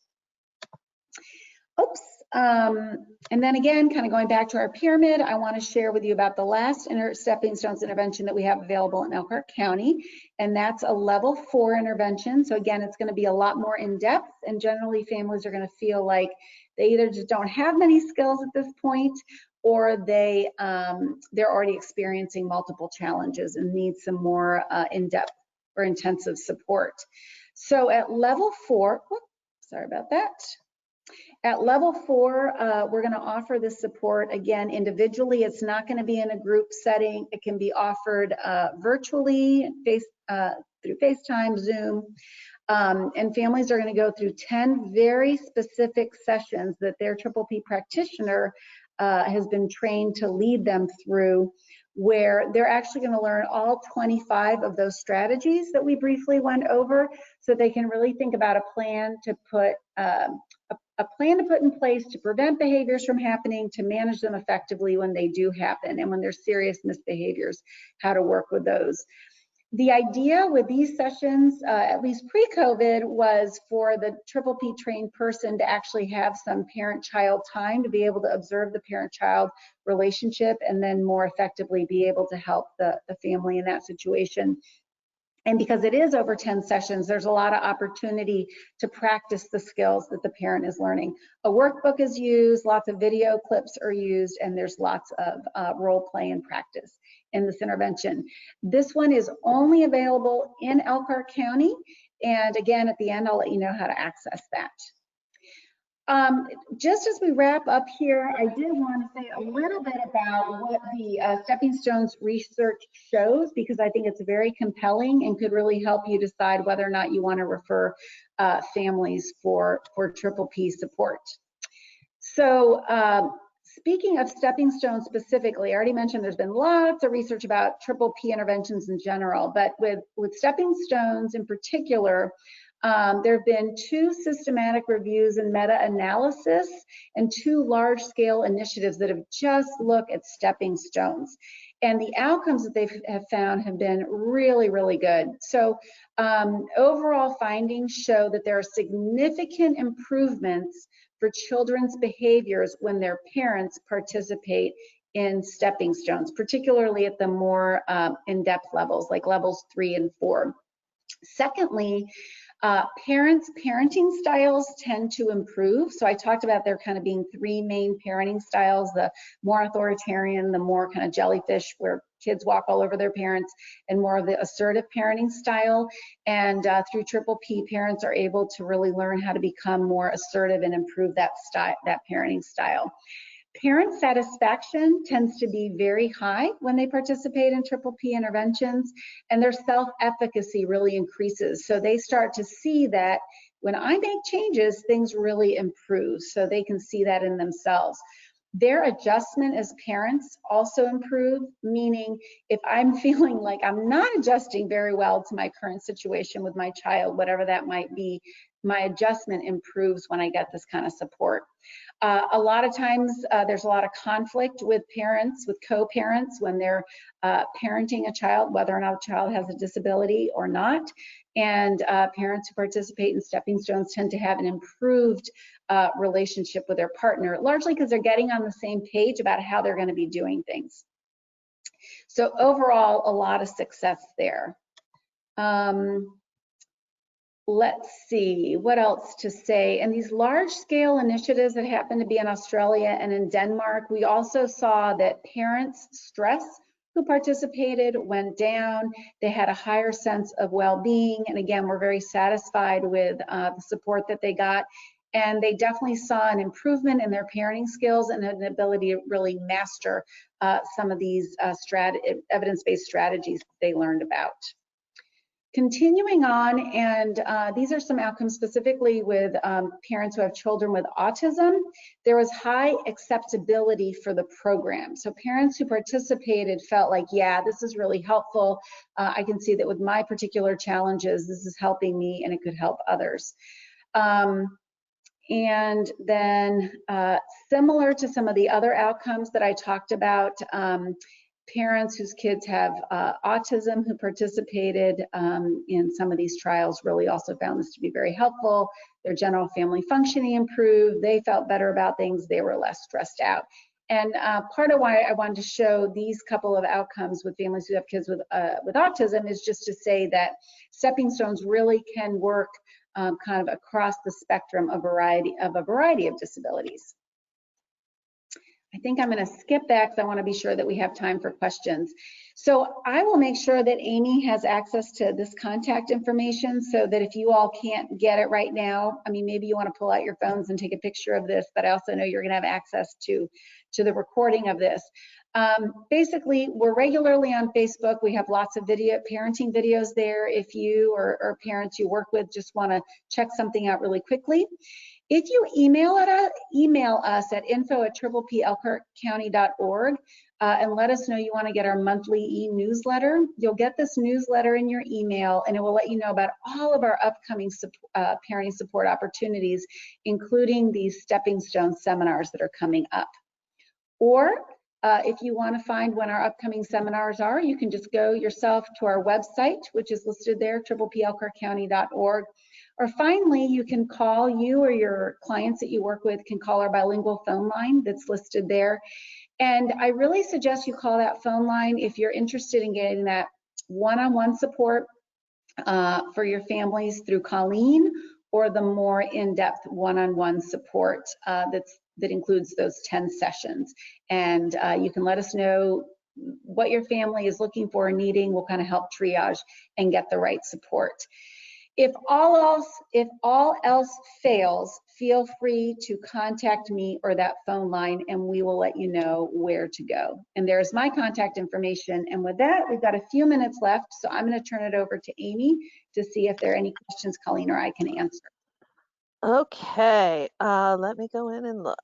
Oops. And then again, kind of going back to our pyramid, I want to share with you about the last Stepping Stones intervention that we have available in Elkhart County, and that's a level 4 intervention. So again, it's going to be a lot more in depth, and generally families are going to feel like they either just don't have many skills at this point, or they're already experiencing multiple challenges and need some more in-depth or intensive support. So at level 4, whoops, sorry about that. At level 4, we're going to offer this support again individually. It's not going to be in a group setting. It can be offered virtually, through FaceTime, Zoom, and families are going to go through 10 very specific sessions that their Triple P practitioner has been trained to lead them through, where they're actually going to learn all 25 of those strategies that we briefly went over, so they can really think about a plan to put in place to prevent behaviors from happening, to manage them effectively when they do happen, and when there's serious misbehaviors, how to work with those. The idea with these sessions, at least pre-COVID, was for the Triple P trained person to actually have some parent-child time to be able to observe the parent-child relationship and then more effectively be able to help the family in that situation. And because it is over 10 sessions, there's a lot of opportunity to practice the skills that the parent is learning. A workbook is used, lots of video clips are used, and there's lots of role play and practice in this intervention. This one is only available in Elkhart County. And again, at the end, I'll let you know how to access that. Just as we wrap up here, I did want to say a little bit about what the Stepping Stones research shows, because I think it's very compelling and could really help you decide whether or not you want to refer families for Triple P support. So Speaking of stepping stones specifically, I already mentioned there's been lots of research about triple P interventions in general, but with stepping stones in particular, there have been 2 systematic reviews and meta-analysis and 2 large-scale initiatives that have just looked at stepping stones. And the outcomes that they have found have been really, really good. So overall findings show that there are significant improvements for children's behaviors when their parents participate in stepping stones, particularly at the more in-depth levels, like levels 3 and 4. Secondly, parents' parenting styles tend to improve. So I talked about there kind of being 3 main parenting styles: the more authoritarian, the more kind of jellyfish where kids walk all over their parents, and more of the assertive parenting style. And through Triple P, parents are able to really learn how to become more assertive and improve that parenting style. Parent satisfaction tends to be very high when they participate in Triple P interventions, and their self-efficacy really increases. So they start to see that when I make changes, things really improve. So they can see that in themselves. Their adjustment as parents also improve, meaning if I'm feeling like I'm not adjusting very well to my current situation with my child, whatever that might be, my adjustment improves when I get this kind of support. A lot of times there's a lot of conflict with parents, with co-parents when they're parenting a child, whether or not a child has a disability or not. And parents who participate in stepping stones tend to have an improved relationship with their partner, largely because they're getting on the same page about how they're going to be doing things. So overall, a lot of success there. Let's see what else to say. And these large scale initiatives that happen to be in Australia and in Denmark, we also saw that parents' stress who participated went down. They had a higher sense of well-being. And again, we're very satisfied with the support that they got. And they definitely saw an improvement in their parenting skills and an ability to really master some of these evidence-based strategies they learned about. Continuing on, and these are some outcomes specifically with parents who have children with autism. There was high acceptability for the program. So parents who participated felt like, yeah, this is really helpful. I can see that with my particular challenges, this is helping me and it could help others. And then similar to some of the other outcomes that I talked about, parents whose kids have autism who participated in some of these trials really also found this to be very helpful. Their general family functioning improved. They felt better about things. They were less stressed out. And part of why I wanted to show these couple of outcomes with families who have kids with autism is just to say that stepping stones really can work kind of across the spectrum of a variety of disabilities. I think I'm going to skip that because I want to be sure that we have time for questions. So I will make sure that Amy has access to this contact information so that if you all can't get it right now, I mean, maybe you want to pull out your phones and take a picture of this, but I also know you're going to have access to the recording of this. Basically, we're regularly on Facebook. We have lots of parenting videos there if you or parents you work with just want to check something out really quickly. If you email us at info@trippleplcounty.org and let us know you want to get our monthly e-newsletter, you'll get this newsletter in your email and it will let you know about all of our upcoming parenting support opportunities, including these stepping stone seminars that are coming up. Or if you want to find when our upcoming seminars are, you can just go yourself to our website, which is listed there, trippleplcounty.org. Or finally, you can call, you or your clients that you work with can call our bilingual phone line that's listed there. And I really suggest you call that phone line if you're interested in getting that one-on-one support for your families through Colleen, or the more in-depth one-on-one support that includes those 10 sessions. And you can let us know what your family is looking for or needing. We'll kind of help triage and get the right support. If all else fails, feel free to contact me or that phone line and we will let you know where to go. And there's my contact information. And with that, we've got a few minutes left. So I'm going to turn it over to Amy to see if there are any questions Colleen or I can answer. Okay, let me go in and look.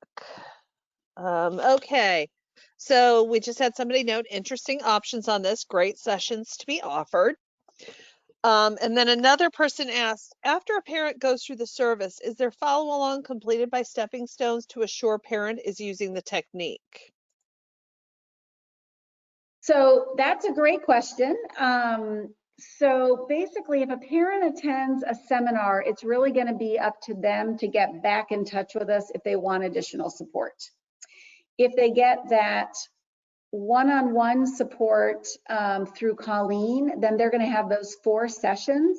Okay, so we just had somebody note interesting options on this, great sessions to be offered. And then another person asked, after a parent goes through the service, is there follow along completed by stepping stones to assure parent is using the technique? So that's a great question. So basically, if a parent attends a seminar, it's really going to be up to them to get back in touch with us if they want additional support. If they get that one-on-one support through Colleen, then they're going to have those 4 sessions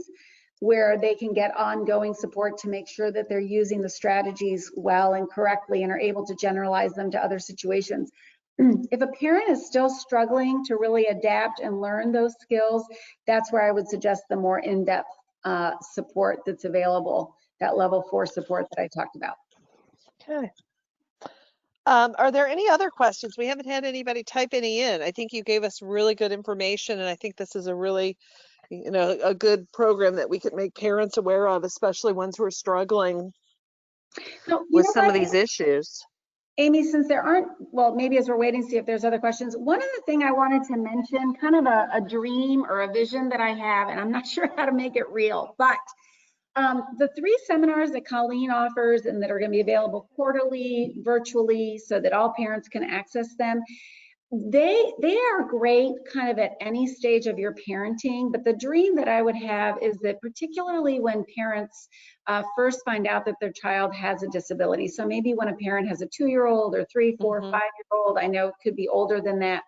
where they can get ongoing support to make sure that they're using the strategies well and correctly and are able to generalize them to other situations. If a parent is still struggling to really adapt and learn those skills, that's where I would suggest the more in-depth support that's available, that level 4 support that I talked about. Okay. Are there any other questions? We haven't had anybody type any in. I think you gave us really good information, and I think this is a really, a good program that we could make parents aware of, especially ones who are struggling So, you with know some of what, these issues. Amy, since there aren't, well, maybe as we're waiting to see if there's other questions, one other thing I wanted to mention, kind of a dream or a vision that I have, and I'm not sure how to make it real, but the 3 seminars that Colleen offers and that are going to be available quarterly, virtually, so that all parents can access them, they are great kind of at any stage of your parenting, but the dream that I would have is that particularly when parents first find out that their child has a disability, so maybe when a parent has a 2-year-old or 3, 4, 5-year-old, I know it could be older than that,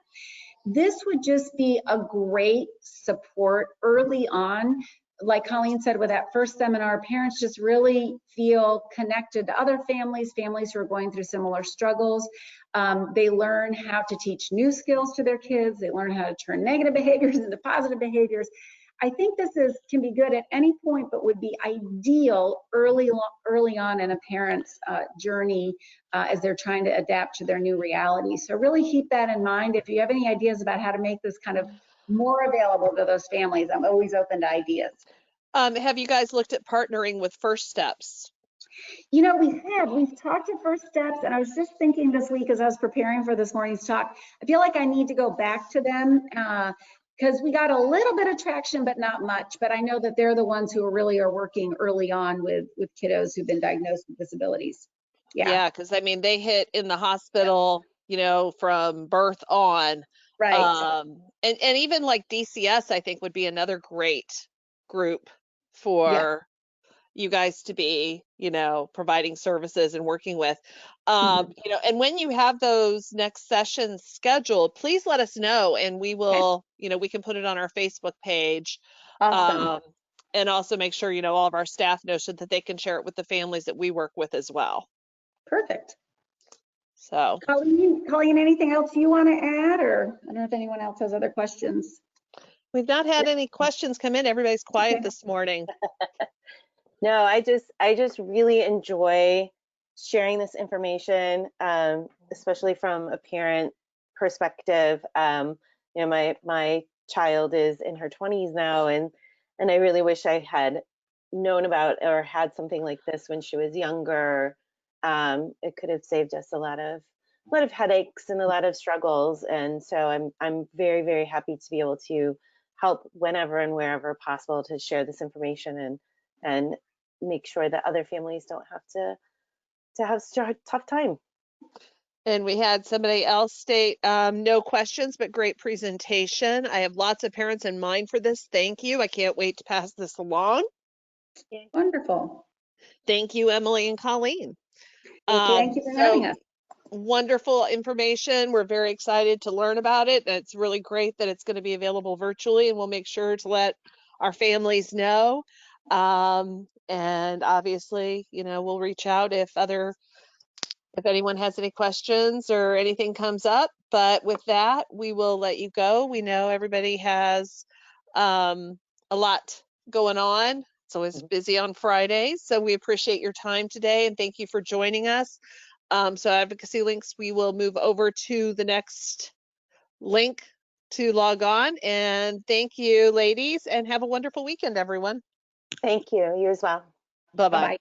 this would just be a great support early on. Like Colleen said, with that first seminar, parents just really feel connected to other families who are going through similar struggles. They learn how to teach new skills to their kids. They learn how to turn negative behaviors into positive behaviors. I think this can be good at any point, but would be ideal early on in a parent's journey as they're trying to adapt to their new reality. So really keep that in mind. If you have any ideas about how to make this kind of more available to those families, I'm always open to ideas. Have you guys looked at partnering with First Steps? You know, we've talked to First Steps, and I was just thinking this week as I was preparing for this morning's talk, I feel like I need to go back to them because we got a little bit of traction, but not much. But I know that they're the ones who really are working early on with kiddos who've been diagnosed with disabilities. Yeah, because I mean, they hit in the hospital, from birth on. Right. And even like DCS, I think would be another great group Yeah. for you guys to be, providing services and working with. Mhm. And when you have those next sessions scheduled, please let us know and we Okay. will, we can put it on our Facebook page. Awesome. Um, and also make sure, all of our staff know so that they can share it with the families that we work with as well. Perfect. So Colleen, anything else you want to add, or I don't know if anyone else has other questions? we've not had any questions come in. Everybody's quiet Okay. this morning. No, I just really enjoy sharing this information, especially from a parent perspective. My child is in her 20s now, and I really wish I had known about or had something like this when she was younger. It could have saved us a lot of headaches and a lot of struggles. And so I'm very, very happy to be able to help whenever and wherever possible to share this information and make sure that other families don't have to have a tough time. And we had somebody else state, no questions, but great presentation. I have lots of parents in mind for this. Thank you. I can't wait to pass this along. Wonderful. Thank you, Emily and Colleen. Thank you for having So us. wonderful information. We're very excited to learn about it. It's really great that it's going to be available virtually, and we'll make sure to let our families know. And obviously, we'll reach out if anyone has any questions or anything comes up. But with that, we will let you go. We know everybody has a lot going on. It's always busy on Fridays. So we appreciate your time today and thank you for joining us. So advocacy links, we will move over to the next link to log on. And thank you, ladies, and have a wonderful weekend, everyone. Thank you. You as well. Bye-bye. Bye-bye.